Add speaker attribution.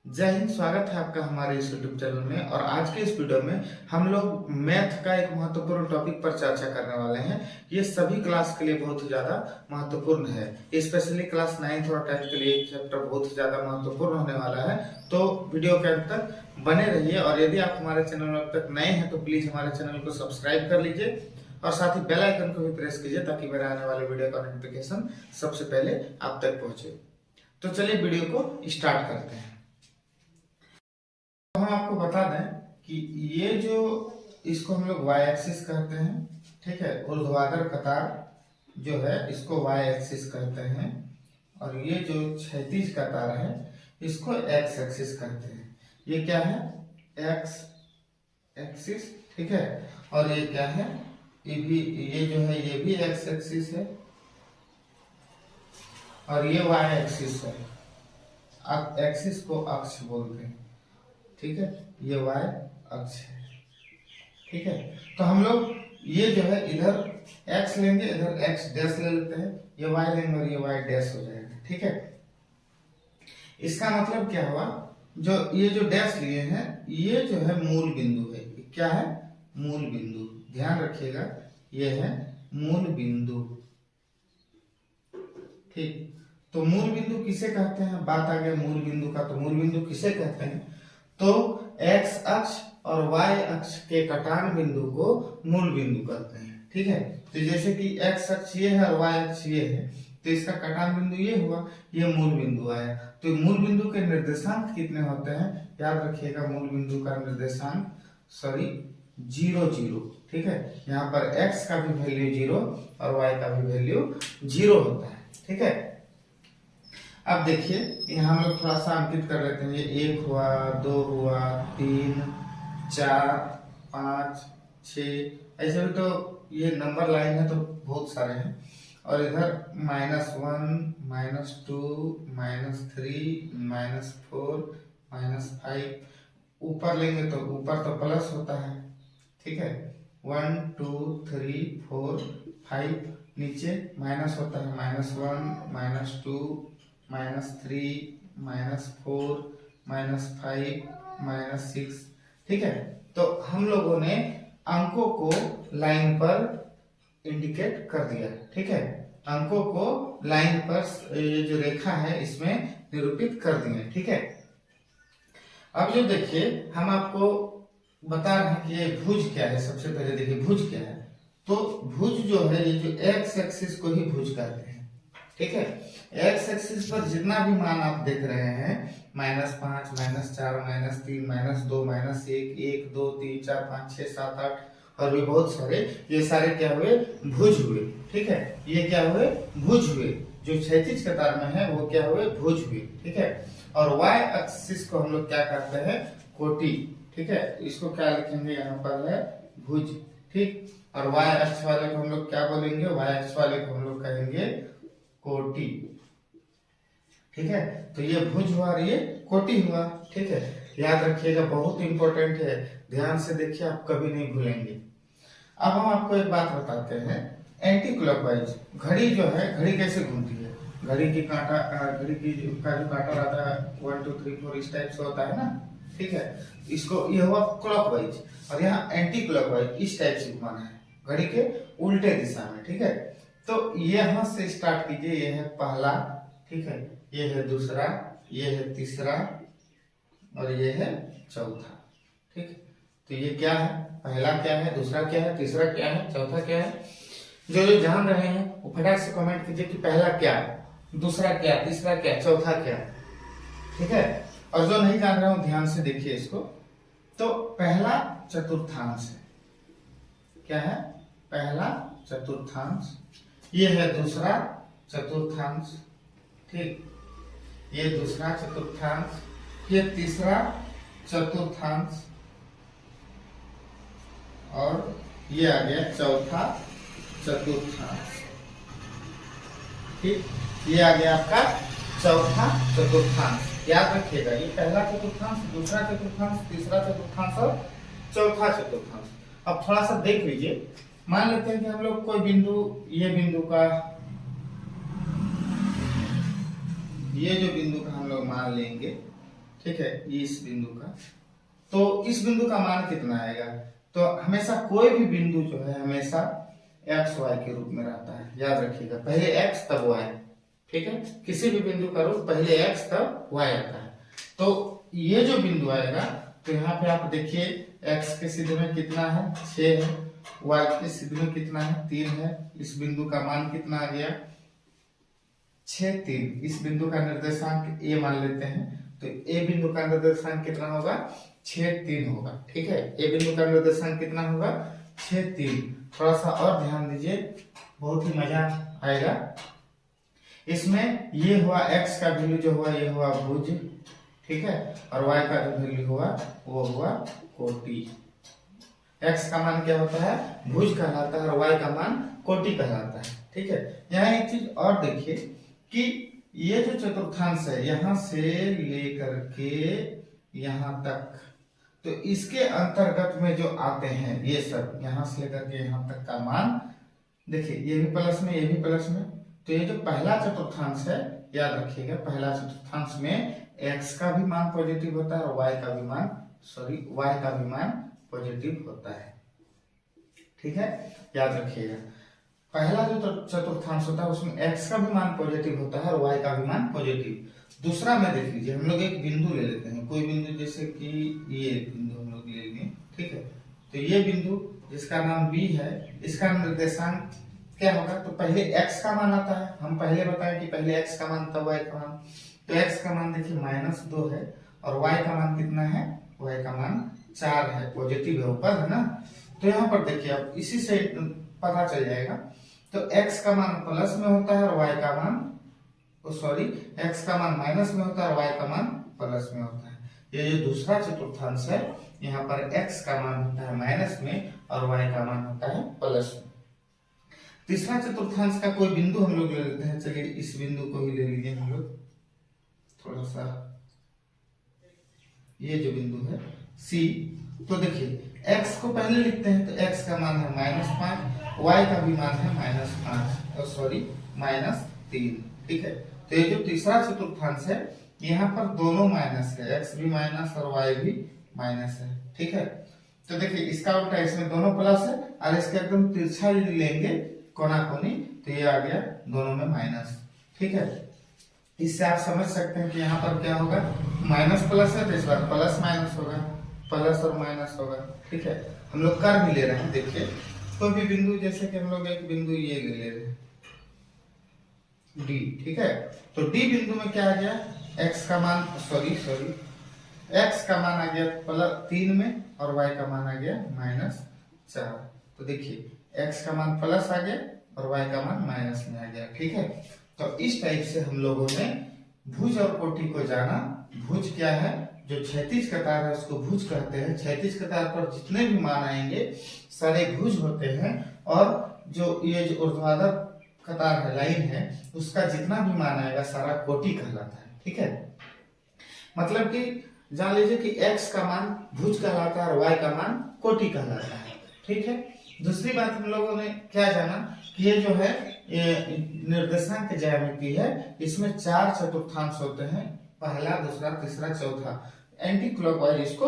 Speaker 1: जय हिंद। स्वागत है आपका हमारे इस यूट्यूब चैनल में। और आज के इस वीडियो में हम लोग मैथ का एक महत्वपूर्ण टॉपिक पर चर्चा करने वाले हैं। ये सभी क्लास के लिए बहुत ही ज्यादा महत्वपूर्ण है, स्पेशली क्लास 9th और 10th के लिए चैप्टर बहुत ही ज्यादा महत्वपूर्ण होने वाला है। तो वीडियो के अंत तक बने रहिए और यदि आप हमारे चैनल में अब तक नए हैं तो प्लीज हमारे चैनल को सब्सक्राइब कर लीजिए और साथ ही बेल आइकन को भी प्रेस कीजिए ताकि मेरे आने वाले वीडियो का नोटिफिकेशन सबसे पहले आप तक पहुंचे। तो चलिए वीडियो को स्टार्ट करते हैं। हम आपको बता दें कि ये जो इसको हम लोग वाई एक्सिस कहते हैं, ठीक है। ऊर्ध्वाधर कतार जो है इसको वाई एक्सिस कहते हैं और ये जो क्षैतिज कतार है इसको एक्स एक्सिस कहते हैं। ये क्या है? एक्स एक्सिस, ठीक है। और ये क्या है? ये जो है ये भी एक्स एक्सिस है और ये वाई एक्सिस है। एक्सिस को अक्ष बोलते हैं, ठीक है। ये वाई अक्ष है, ठीक है। तो हम लोग ये जो है इधर x लेंगे, इधर x डैश ले लेते हैं, ये y लेंगे और ये y डैश हो जाएगा, ठीक है। इसका मतलब क्या हुआ? जो ये जो डैश लिए हैं ये जो है मूल बिंदु है। क्या है? मूल बिंदु। ध्यान रखिएगा, ये है मूल बिंदु, ठीक। तो मूल बिंदु किसे कहते हैं? बात आ गया मूल बिंदु का। तो मूल बिंदु किसे कहते हैं? तो x अक्ष और y अक्ष के कटान बिंदु को मूल बिंदु कहते हैं, ठीक है। तो जैसे कि x अक्ष ये है और y अक्ष ये है तो इसका कटान बिंदु ये हुआ, ये मूल बिंदु आया। तो मूल बिंदु के निर्देशांक कितने होते हैं? याद रखिएगा, मूल बिंदु का निर्देशांक 0 0, ठीक है। यहाँ पर x का भी वैल्यू 0 और y का भी वैल्यू 0 होता है, ठीक है। अब देखिए यहाँ हम लोग थोड़ा सा अंकित कर लेते हैं। ये 1 हुआ, 2 हुआ, 3, 4, 5, 6, ऐसे भी तो ये नंबर लाइन है तो बहुत सारे हैं। और इधर -1, -2, -3, -4, -5। ऊपर लेंगे तो ऊपर तो प्लस होता है, ठीक है। 1 2 3 4 5। नीचे माइनस होता है, -1, -2, -3, -4, -5, -6, ठीक है। तो हम लोगों ने अंकों को लाइन पर इंडिकेट कर दिया, ठीक है। अंकों को लाइन पर ये जो रेखा है इसमें निरूपित कर दिए, ठीक है। अब जो देखिए हम आपको बता रहे हैं कि ये भुज क्या है। सबसे पहले देखिए भुज क्या है। तो भुज जो है ये जो एक्स एक्सिस को ही भुज कहते हैं, ठीक है। एक्स एक्सिस पर जितना भी मान आप देख रहे हैं, -5, -4, -3, -2, -1, 1 2 3 4 5 6 7 8 और भी बहुत सारे, ये सारे क्या हुए? भुज हुए, ठीक है। ये क्या हुए? भुज हुए। जो क्षैतिज कतार में है वो क्या हुए? भुज हुए, ठीक है। और वाई एक्सिस को हम लोग क्या कहते हैं? कोटि, ठीक है। इसको क्या लिखेंगे? यहाँ पर है भुज, ठीक। और वाई अक्ष वाले को हम लोग क्या बोलेंगे? वाई अक्ष वाले को हम लोग कहेंगे कोटि, ठीक है। तो ये भुज हुआ और ये कोटि हुआ, ठीक है। याद रखिएगा, बहुत इंपॉर्टेंट है, ध्यान से देखिए, आप कभी नहीं भूलेंगे। अब हम आपको एक बात बताते हैं, एंटी क्लॉकवाइज घड़ी जो है, घड़ी कैसे घूमती है? घड़ी की कांटा, घड़ी की का जो कांटा रहता है 1 2 3 4 इस टाइप से होता है ना, ठीक है। इसको ये हुआ क्लॉकवाइज और यहाँ एंटी क्लॉकवाइज इस टाइप से घुमाना है, घड़ी के उल्टे दिशा में, ठीक है। तो यहां से स्टार्ट कीजिए। ये है पहला, ठीक है। ये है दूसरा, ये है तीसरा और ये है चौथा, ठीक। तो ये क्या है? पहला क्या है, दूसरा क्या है, तीसरा क्या है, चौथा क्या है? जो जो जान रहे हैं वो फटाक से कमेंट कीजिए कि पहला क्या है, दूसरा क्या, तीसरा क्या, चौथा क्या, ठीक है। और जो नहीं जान रहे हो ध्यान से देखिए इसको। तो पहला चतुर्थांश है, क्या है? पहला चतुर्थांश। ये है दूसरा चतुर्थांश, ठीक। ये दूसरा चतुर्थांश, ये तीसरा चतुर्थांश और ये आ गया चौथा चतुर्थांश, ठीक। ये आ गया आपका चौथा चतुर्थांश। याद रखिएगा, ये पहला चतुर्थांश, दूसरा चतुर्थांश, तीसरा चतुर्थांश और चौथा चतुर्थांश। अब थोड़ा सा देख लीजिए, मान लेते हैं कि हम लोग कोई बिंदु, ये बिंदु का, ये जो बिंदु का हम लोग मान लेंगे ठीक है, ये इस बिंदु का, तो इस बिंदु का मान कितना आएगा? तो हमेशा कोई भी बिंदु जो है हमेशा एक्स वाई के रूप में रहता है, याद रखिएगा, पहले एक्स तब वाई, ठीक है, किसी भी बिंदु का रूप पहले एक्स तब वाई आता है। तो ये जो बिंदु आएगा, तो यहाँ पे आप देखिए एक्स के सीधे में कितना है 6 है, वाई के सीधे में कितना है 3 है, इस बिंदु का मान कितना आ गया 6 3। इस बिंदु का निर्देशांक ए मान लेते हैं, तो ए बिंदु का निर्देशांक कितना होगा 6 3 होगा, ठीक है, ए बिंदु का निर्देशांक कितना होगा 6 3। थोड़ा सा और ध्यान दीजिए, बहुत ही मजा आएगा इसमें। ये हुआ x का वैल्यू जो हुआ ये हुआ भुज, ठीक है, और y का जो वैल्यू हुआ वो हुआ कोटि। x का मान क्या होता है भुज कहलाता है और y का मान कोटि कहलाता है, ठीक है। यहाँ एक चीज और देखिए कि ये जो चतुर्थांश है यहाँ से लेकर के यहाँ तक, तो इसके अंतर्गत में जो आते हैं ये सब यहाँ से लेकर के यहाँ तक का मान, देखिए ये भी प्लस में ये भी प्लस में, तो ये जो पहला चतुर्थांश है याद रखिएगा, पहला चतुर्थांश में x का भी मान पॉजिटिव होता है और y का भी मान पॉजिटिव होता है, ठीक है, याद रखिएगा। पहला जो चतुर्थांश होता है उसमें x का भी मान पॉजिटिव होता है और y का भी मान पॉजिटिव। दूसरा में देख लीजिए, हम लोग एक बिंदु ले लेते हैं, कोई बिंदु जैसे कि ये बिंदु हम लोग ले लेंगे, ठीक है, तो ये बिंदु जिसका नाम b है, इसका निर्देशांक क्या होगा, तो पहले x का मान आता है, हम पहले बताएं कि पहले x का मान तब y का मान, तो x का मान देखिए -2 है और y का मान कितना है, y का मान 4 है, पॉजिटिव है ऊपर, है ना। तो यहाँ पर देखिए आप इसी से पता चल जाएगा, तो x का मान प्लस में होता है और y का मान x का मान माइनस में होता है और y का मान प्लस में होता है। ये जो दूसरा चतुर्थांश है यहाँ पर x का मान होता है माइनस में और y का मान होता है प्लस में। तीसरा चतुर्थांश का कोई बिंदु हम लोग ले लेते हैं, चलिए इस बिंदु को ही ले लीजिए हम लोग, थोड़ा सा ये जो बिंदु है C, तो देखिए x को पहले लिखते हैं, तो x का मान है -5, y का भी मान है -3, ठीक है। तो ये जो तीसरा चतुर्थांश है यहाँ पर दोनों माइनस है, x भी माइनस और y भी माइनस है, ठीक है। तो देखिए इसका उल्टा, इसमें दोनों प्लस है और इसका एकदम तिरछा यदि लेंगे कोना कोनी, तो ये आ गया दोनों में माइनस, ठीक है। इससे आप समझ सकते हैं कि यहाँ पर क्या होगा, माइनस प्लस है तो इस बार प्लस माइनस होगा, प्लस और माइनस होगा, ठीक है। हम लोग कर भी ले रहे हैं, देखिए कोई भी बिंदु, जैसे कि हम लोग एक बिंदु ये ले रहे हैं डी, ठीक है, तो डी बिंदु में क्या आ गया, x का मान x का मान आ गया 3 में और y का मान आ गया -4। तो देखिए x का मान प्लस आ गया और y का मान माइनस में आ गया, ठीक है। तो इस टाइप से हम लोगों ने भुज और कोटि को जाना। भुज क्या है, जो क्षैतिज कतार है उसको भुज कहते हैं, क्षैतिज कतार पर जितने भी मान आएंगे सारे भुज होते हैं, और जो ये जो ऊर्ध्वाधर कतार है, लाइन है, उसका जितना भी मान आएगा सारा कोटि कहलाता है, ठीक है। मतलब कि जान लीजिए कि x का मान भुज कहलाता है और y का मान कोटि कहलाता है, ठीक है। दूसरी बात हम लोगों ने क्या जाना कि ये जो है ये निर्देशांक ज्यामिति है, इसमें 4 चतुर्थांश होते हैं, पहला दूसरा तीसरा चौथा, एंटी क्लॉकवाइज इसको